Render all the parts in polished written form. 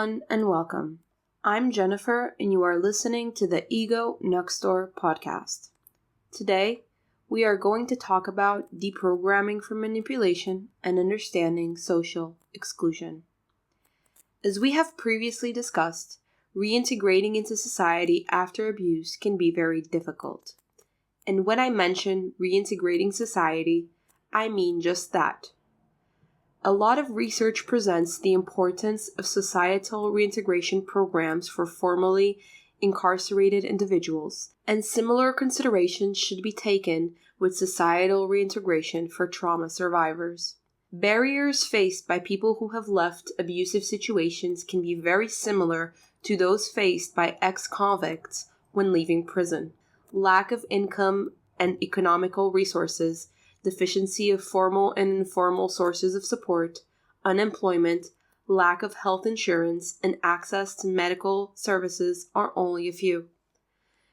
everyone, and welcome. I'm Jennifer, and you are listening to the Ego Next Door podcast. Today, we are going to talk about deprogramming from manipulation and understanding social exclusion. As we have previously discussed, reintegrating into society after abuse can be very difficult. And when I mention reintegrating society, I mean just that. A lot of research presents the importance of societal reintegration programs for formerly incarcerated individuals, and similar considerations should be taken with societal reintegration for trauma survivors. Barriers faced by people who have left abusive situations can be very similar to those faced by ex-convicts when leaving prison. Lack of income and economical resources, deficiency of formal and informal sources of support, unemployment, lack of health insurance, and access to medical services are only a few.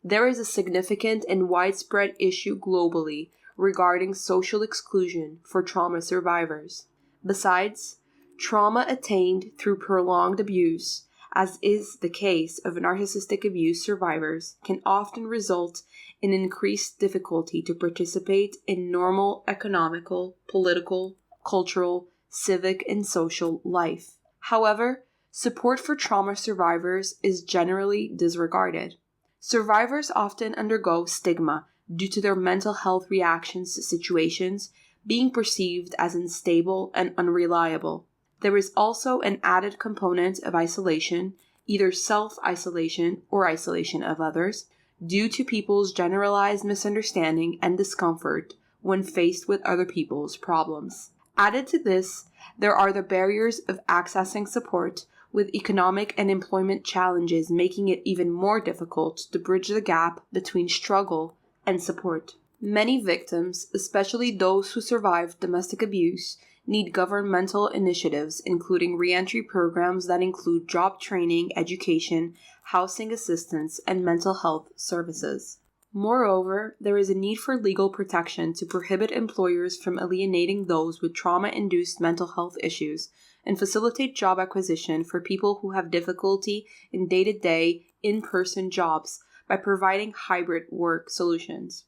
There is a significant and widespread issue globally regarding social exclusion for trauma survivors. Besides, trauma attained through prolonged abuse, as is the case of narcissistic abuse survivors, can often result in increased difficulty to participate in normal economical, political, cultural, civic, and social life. However, support for trauma survivors is generally disregarded. Survivors often undergo stigma due to their mental health reactions to situations being perceived as unstable and unreliable. There is also an added component of isolation, either self-isolation or isolation of others, due to people's generalized misunderstanding and discomfort when faced with other people's problems. Added to this, there are the barriers of accessing support, with economic and employment challenges making it even more difficult to bridge the gap between struggle and support. Many victims, especially those who survived domestic abuse, need governmental initiatives, including reentry programs that include job training, education, housing assistance, and mental health services. Moreover, there is a need for legal protection to prohibit employers from alienating those with trauma-induced mental health issues and facilitate job acquisition for people who have difficulty in day-to-day, in-person jobs by providing hybrid work solutions.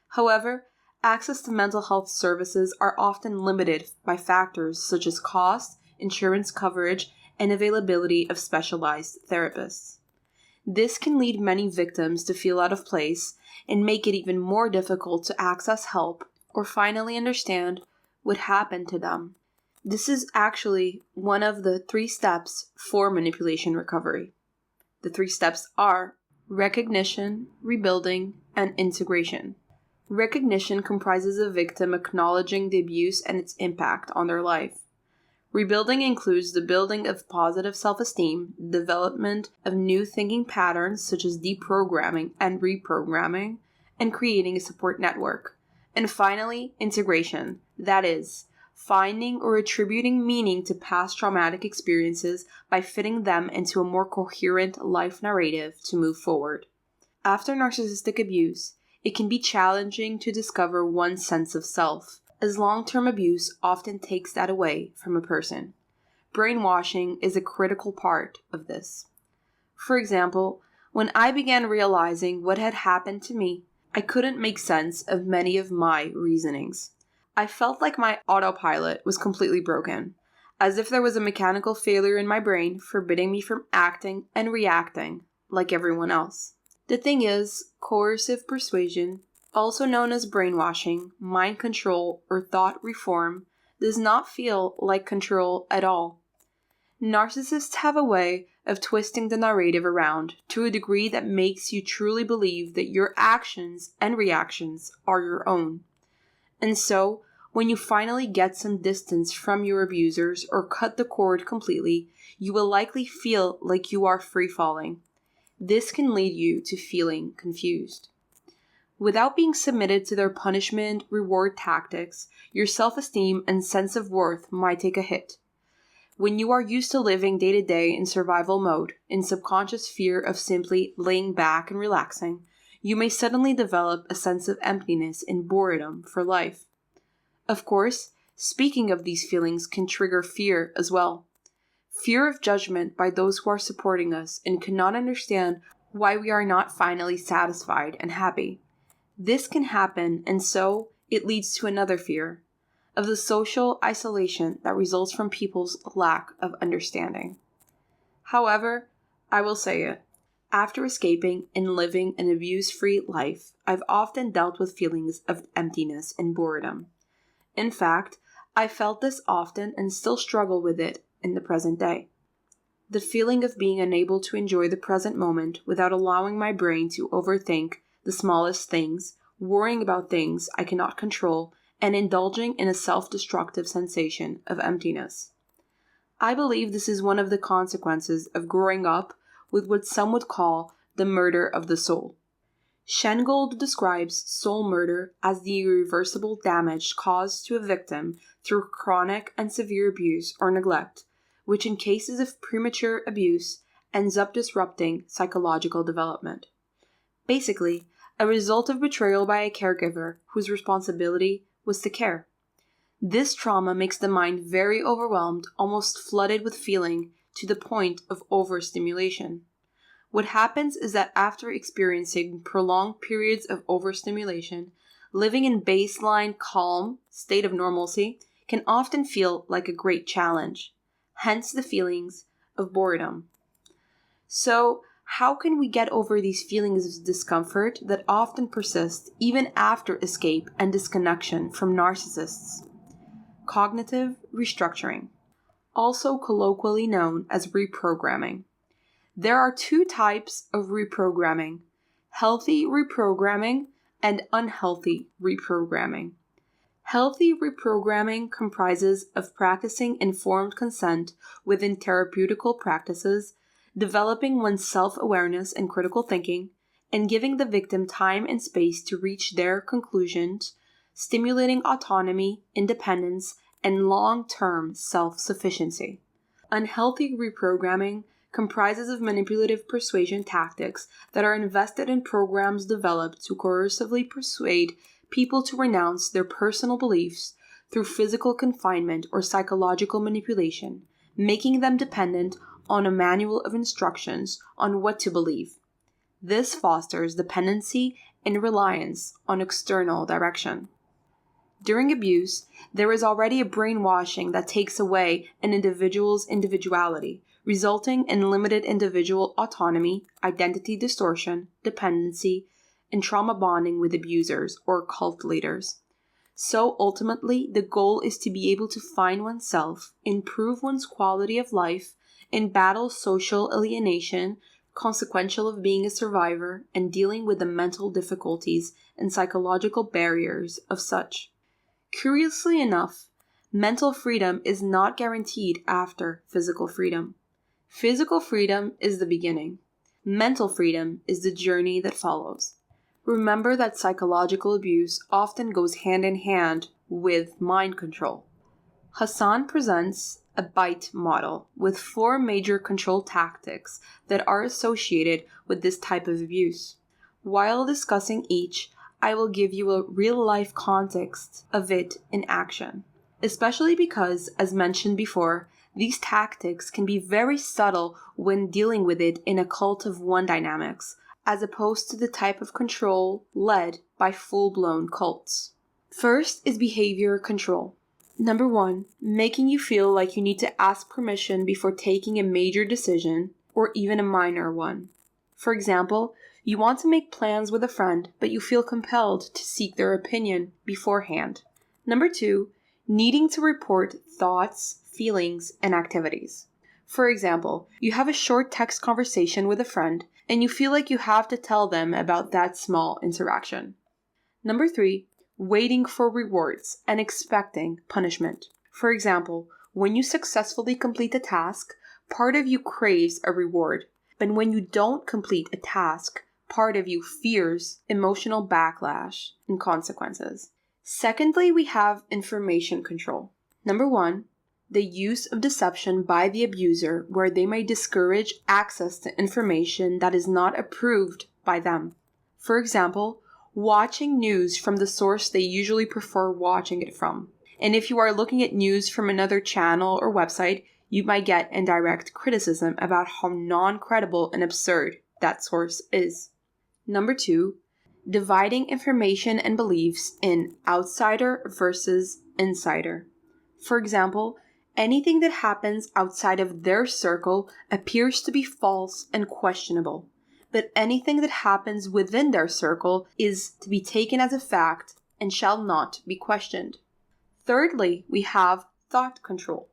However, access to mental health services are often limited by factors such as cost, insurance coverage, and availability of specialized therapists. This can lead many victims to feel out of place and make it even more difficult to access help or finally understand what happened to them. This is actually one of the 3 steps for manipulation recovery. The 3 steps are recognition, rebuilding, and integration. Recognition comprises a victim acknowledging the abuse and its impact on their life. Rebuilding includes the building of positive self-esteem, development of new thinking patterns such as deprogramming and reprogramming, and creating a support network. And finally, integration, that is, finding or attributing meaning to past traumatic experiences by fitting them into a more coherent life narrative to move forward. After narcissistic abuse, it can be challenging to discover one's sense of self, as long-term abuse often takes that away from a person. Brainwashing is a critical part of this. For example, when I began realizing what had happened to me, I couldn't make sense of many of my reasonings. I felt like my autopilot was completely broken, as if there was a mechanical failure in my brain forbidding me from acting and reacting like everyone else. The thing is, coercive persuasion, also known as brainwashing, mind control, or thought reform, does not feel like control at all. Narcissists have a way of twisting the narrative around to a degree that makes you truly believe that your actions and reactions are your own. And so, when you finally get some distance from your abusers or cut the cord completely, you will likely feel like you are free-falling. This can lead you to feeling confused. Without being submitted to their punishment-reward tactics, your self-esteem and sense of worth might take a hit. When you are used to living day-to-day in survival mode, in subconscious fear of simply laying back and relaxing, you may suddenly develop a sense of emptiness and boredom for life. Of course, speaking of these feelings can trigger fear as well. fear of judgment by those who are supporting us and cannot understand why we are not finally satisfied and happy. This can happen, and so it leads to another fear of the social isolation that results from people's lack of understanding. However, I will say it. After escaping and living an abuse-free life, I've often dealt with feelings of emptiness and boredom. In fact, I felt this often and still struggle with it in the present day. The feeling of being unable to enjoy the present moment without allowing my brain to overthink the smallest things, worrying about things I cannot control, and indulging in a self-destructive sensation of emptiness. I believe this is one of the consequences of growing up with what some would call the murder of the soul. Shengold describes soul murder as the irreversible damage caused to a victim through chronic and severe abuse or neglect, which in cases of premature abuse ends up disrupting psychological development. Basically, a result of betrayal by a caregiver whose responsibility was to care. This trauma makes the mind very overwhelmed, almost flooded with feeling to the point of overstimulation. What happens is that after experiencing prolonged periods of overstimulation, living in baseline calm state of normalcy can often feel like a great challenge, hence the feelings of boredom. So, how can we get over these feelings of discomfort that often persist even after escape and disconnection from narcissists? Cognitive restructuring, also colloquially known as reprogramming. There are two types of reprogramming: healthy reprogramming and unhealthy reprogramming. Healthy reprogramming comprises of practicing informed consent within therapeutical practices, developing one's self-awareness and critical thinking, and giving the victim time and space to reach their conclusions, stimulating autonomy, independence, and long-term self-sufficiency. Unhealthy reprogramming comprises of manipulative persuasion tactics that are invested in programs developed to coercively persuade people to renounce their personal beliefs through physical confinement or psychological manipulation, making them dependent on a manual of instructions on what to believe. This fosters dependency and reliance on external direction. During abuse, there is already a brainwashing that takes away an individual's individuality, resulting in limited individual autonomy, identity distortion, dependency, and trauma bonding with abusers or cult leaders. So ultimately, the goal is to be able to find oneself, improve one's quality of life, and battle social alienation, consequential of being a survivor, and dealing with the mental difficulties and psychological barriers of such. Curiously enough, mental freedom is not guaranteed after physical freedom. Physical freedom is the beginning. Mental freedom is the journey that follows. Remember that psychological abuse often goes hand in hand with mind control. Hassan presents a BITE model with 4 major control tactics that are associated with this type of abuse. While discussing each, I will give you a real-life context of it in action, especially because, as mentioned before, these tactics can be very subtle when dealing with it in a cult of one dynamics, as opposed to the type of control led by full-blown cults. First is behavior control. Number 1, making you feel like you need to ask permission before taking a major decision or even a minor one. For example, you want to make plans with a friend, but you feel compelled to seek their opinion beforehand. Number 2, needing to report thoughts, feelings, and activities. For example, you have a short text conversation with a friend, and you feel like you have to tell them about that small interaction. Number 3, waiting for rewards and expecting punishment. For example, when you successfully complete a task, part of you craves a reward, but when you don't complete a task, part of you fears emotional backlash and consequences. Secondly, we have information control. Number 1, the use of deception by the abuser where they may discourage access to information that is not approved by them. For example, watching news from the source they usually prefer watching it from. And if you are looking at news from another channel or website, You might get indirect criticism about how non-credible and absurd that source is. Number 2, dividing information and beliefs in outsider versus insider. For example, anything that happens outside of their circle appears to be false and questionable, but anything that happens within their circle is to be taken as a fact and shall not be questioned. Thirdly, we have thought control.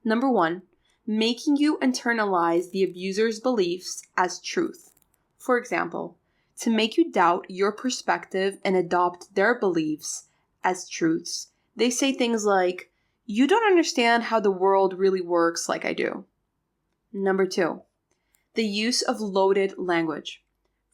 Number 1, making you internalize the abuser's beliefs as truth. For example, to make you doubt your perspective and adopt their beliefs as truths. They say things like, "You don't understand how the world really works like I do." Number 2, the use of loaded language.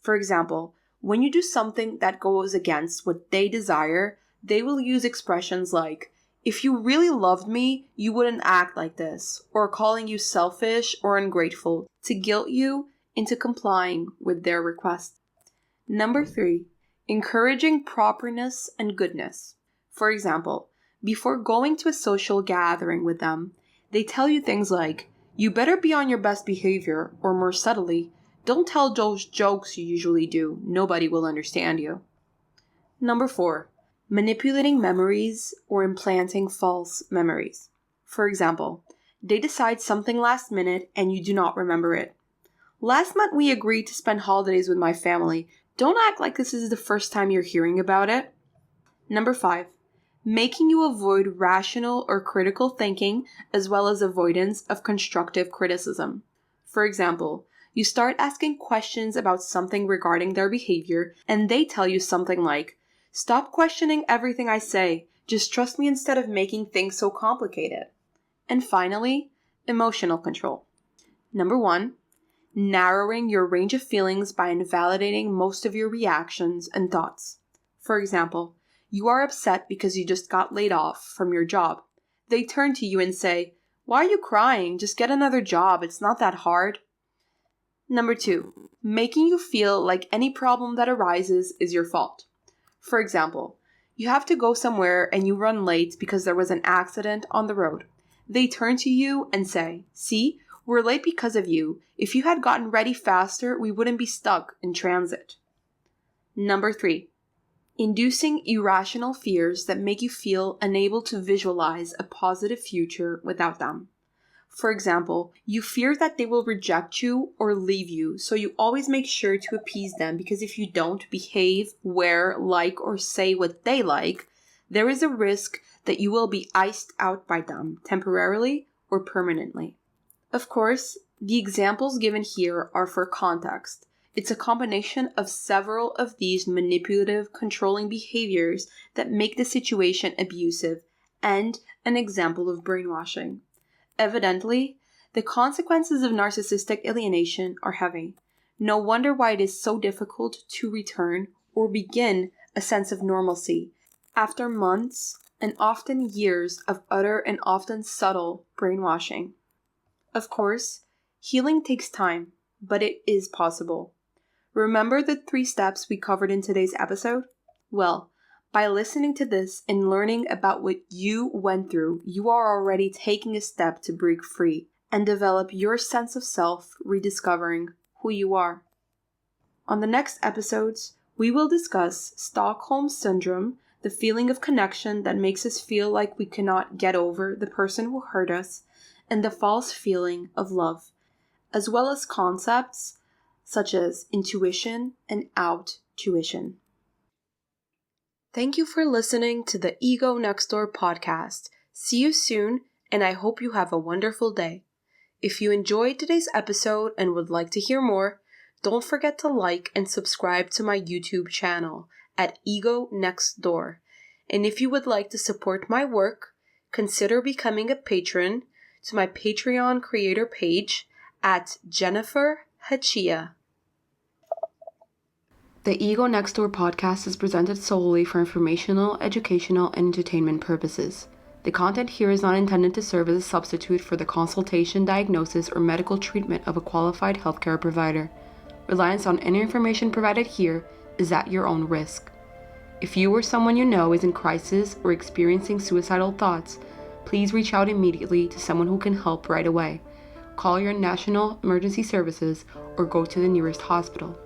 For example, when you do something that goes against what they desire, they will use expressions like, "If you really loved me, you wouldn't act like this," or calling you selfish or ungrateful to guilt you into complying with their requests. Number 3, encouraging properness and goodness. For example, before going to a social gathering with them, they tell you things like, "You better be on your best behavior," or more subtly, "Don't tell those jokes you usually do, nobody will understand you." Number 4, manipulating memories or implanting false memories. For example, they decide something last minute and you do not remember it. "Last month we agreed to spend holidays with my family. Don't act like this is the first time you're hearing about it." Number 5, making you avoid rational or critical thinking as well as avoidance of constructive criticism. For example, you start asking questions about something regarding their behavior and they tell you something like, "Stop questioning everything I say. Just trust me instead of making things so complicated." And finally, emotional control. Number 1, narrowing your range of feelings by invalidating most of your reactions and thoughts. For example, you are upset because you just got laid off from your job. They turn to you and say, "Why are you crying? Just get another job. It's not that hard." Number 2, making you feel like any problem that arises is your fault. For example, you have to go somewhere and you run late because there was an accident on the road. They turn to you and say, "See, we're late because of you. If you had gotten ready faster, we wouldn't be stuck in transit." Number 3, inducing irrational fears that make you feel unable to visualize a positive future without them. For example, you fear that they will reject you or leave you, so you always make sure to appease them because if you don't behave, wear, like, or say what they like, there is a risk that you will be iced out by them temporarily or permanently. Of course, the examples given here are for context. It's a combination of several of these manipulative, controlling behaviors that make the situation abusive and an example of brainwashing. Evidently, the consequences of narcissistic alienation are heavy. No wonder why it is so difficult to return or begin a sense of normalcy after months and often years of utter and often subtle brainwashing. Of course, healing takes time, but it is possible. Remember the 3 steps we covered in today's episode? Well, by listening to this and learning about what you went through, you are already taking a step to break free and develop your sense of self, rediscovering who you are. On the next episodes, we will discuss Stockholm Syndrome, the feeling of connection that makes us feel like we cannot get over the person who hurt us, and the false feeling of love, as well as concepts such as intuition and out-tuition. Thank you for listening to the Ego Next Door podcast. See you soon, and I hope you have a wonderful day. If you enjoyed today's episode and would like to hear more, don't forget to like and subscribe to my YouTube channel at Ego Next Door. And if you would like to support my work, consider becoming a patron to my Patreon creator page at Jennifer Hachia. The Ego Next Door podcast is presented solely for informational, educational, and entertainment purposes. The content here is not intended to serve as a substitute for the consultation, diagnosis, or medical treatment of a qualified healthcare provider. Reliance on any information provided here is at your own risk. If you or someone you know is in crisis or experiencing suicidal thoughts, please reach out immediately to someone who can help right away. Call your national emergency services or go to the nearest hospital.